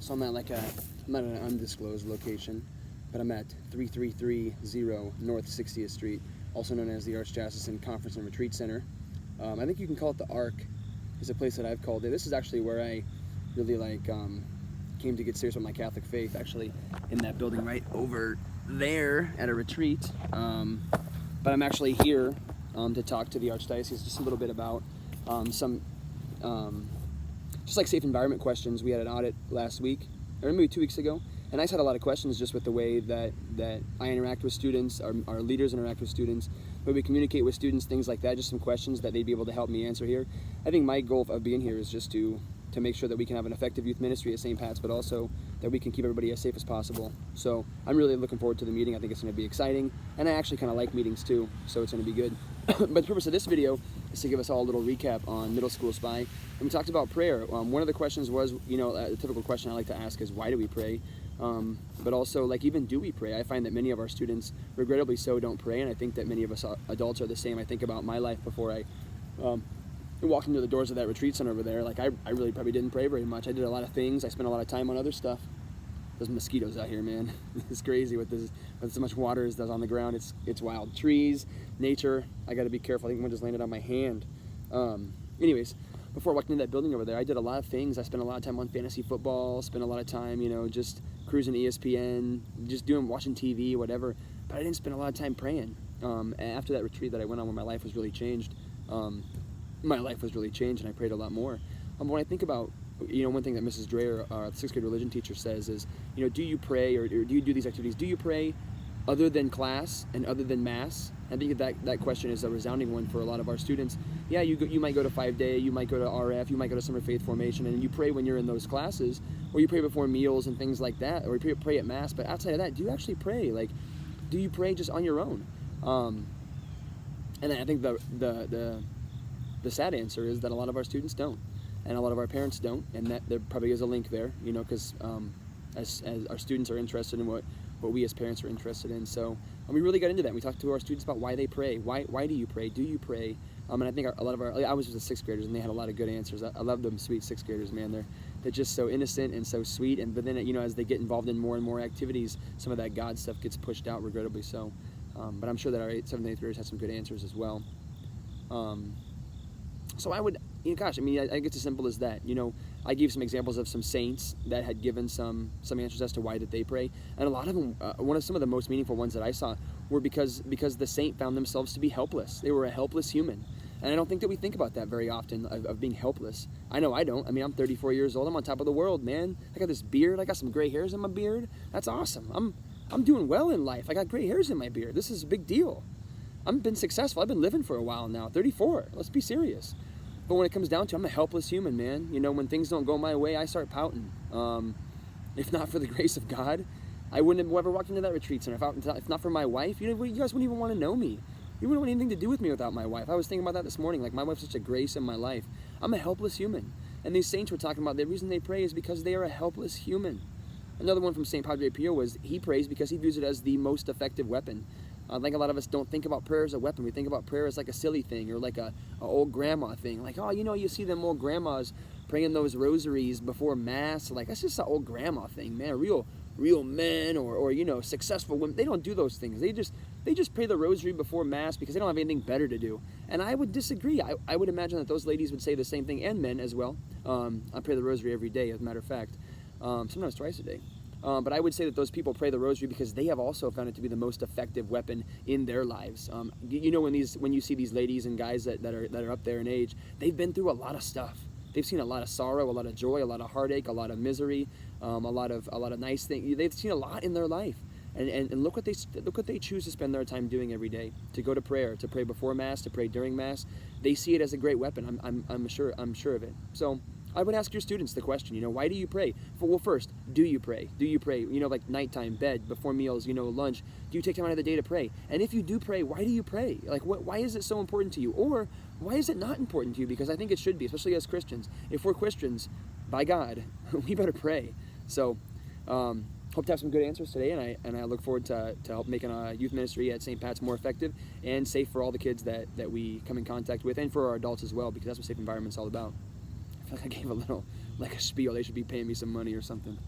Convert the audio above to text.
So I'm at I'm at an undisclosed location, but I'm at 3330 North 60th Street, also known as the Archdiocesan Conference and Retreat Center. I think you can call it the Ark, is a place that I've called it. This is actually where I really came to get serious with my Catholic faith, actually in that building right over there at a retreat. But I'm actually here to talk to the Archdiocese just a little bit about some just like safe environment questions. We had an audit last week, or maybe 2 weeks ago, and I just had a lot of questions just with the way that I interact with students, our leaders interact with students, the way we communicate with students, things like that, just some questions that they'd be able to help me answer here. I think my goal of being here is just to make sure that we can have an effective youth ministry at St. Pat's, but also that we can keep everybody as safe as possible. So I'm really looking forward to the meeting. I think it's going to be exciting, and I actually kind of like meetings too, so it's going to be good. But the purpose of this video is to give us all a little recap on Middle School Spy. And we talked about prayer. One of the questions was, a typical question I like to ask is, why do we pray? But also, even do we pray? I find that many of our students, regrettably so, don't pray, and I think that many of us adults are the same. I think about my life before I walked into the doors of that retreat center over there. I really probably didn't pray very much. I did a lot of things. I spent a lot of time on other stuff. Those mosquitoes out here, man. It's crazy with so much water as there's on the ground. It's wild. Trees, nature. I got to be careful. I think one just landed on my hand. Anyways, before I walked into that building over there, I did a lot of things. I spent a lot of time on fantasy football. Spent a lot of time, just cruising ESPN, just watching TV, whatever. But I didn't spend a lot of time praying. After that retreat that I went on, where my life was really changed. And I prayed a lot more. When I think about, one thing that Mrs. Dreyer, our 6th grade religion teacher, says is, do you pray or do you do these activities? Do you pray other than class and other than Mass? I think that question is a resounding one for a lot of our students. Yeah, you might go to 5-day, you might go to RF, you might go to Summer Faith Formation, and you pray when you're in those classes, or you pray before meals and things like that, or you pray at Mass. But outside of that, do you actually pray? Do you pray just on your own? And I think the sad answer is that a lot of our students don't, and a lot of our parents don't, and that there probably is a link there, because as our students are interested in what we as parents are interested in. So we really got into that. We talked to our students about why they pray. Why do you pray? Do you pray? And I think a lot of I was with the 6th graders, and they had a lot of good answers. I love them sweet 6th graders, man. They're just so innocent and so sweet. But then as they get involved in more and more activities, some of that God stuff gets pushed out, regrettably so. But I'm sure that our 7th and 8th graders had some good answers as well. So I would, I think it's as simple as that. I gave some examples of some saints that had given some answers as to why that they pray, and a lot of them, some of the most meaningful ones that I saw were because the saint found themselves to be helpless. They were a helpless human, and I don't think that we think about that very often, of being helpless. I know I don't. I'm 34 years old. I'm on top of the world, man. I got this beard. I got some gray hairs in my beard. That's awesome. I'm doing well in life. I got gray hairs in my beard. This is a big deal. I've been successful. I've been living for a while now. 34. Let's be serious. But when it comes down to it, I'm a helpless human, man. When things don't go my way, I start pouting. If not for the grace of God, I wouldn't have ever walked into that retreat center. If not for my wife, you guys wouldn't even want to know me. You wouldn't want anything to do with me without my wife. I was thinking about that this morning. My wife's such a grace in my life. I'm a helpless human. And these saints were talking about the reason they pray is because they are a helpless human. Another one from St. Padre Pio was he prays because he views it as the most effective weapon. I think a lot of us don't think about prayer as a weapon. We think about prayer as like a silly thing, or like a old grandma thing. You see them old grandmas praying those rosaries before Mass. That's just an old grandma thing, man. Real men or successful women, they don't do those things. They just pray the rosary before Mass because they don't have anything better to do. And I would disagree. I would imagine that those ladies would say the same thing, and men as well. I pray the rosary every day, as a matter of fact. Sometimes twice a day. But I would say that those people pray the rosary because they have also found it to be the most effective weapon in their lives. When you see these ladies and guys that are up there in age, they've been through a lot of stuff. They've seen a lot of sorrow, a lot of joy, a lot of heartache, a lot of misery, a lot of nice things. They've seen a lot in their life, and look what they choose to spend their time doing every day. To go to prayer, to pray before Mass, to pray during Mass. They see it as a great weapon. I'm sure of it. So I would ask your students the question, why do you pray? Well, first, do you pray? Do you pray, like nighttime, bed, before meals, lunch? Do you take time out of the day to pray? And if you do pray, why do you pray? Why is it so important to you? Or why is it not important to you? Because I think it should be, especially as Christians. If we're Christians, by God, we better pray. So, hope to have some good answers today, and I look forward to help making a youth ministry at St. Pat's more effective and safe for all the kids that we come in contact with, and for our adults as well, because that's what safe environment's all about. I feel like I gave a like a spiel. They should be paying me some money or something.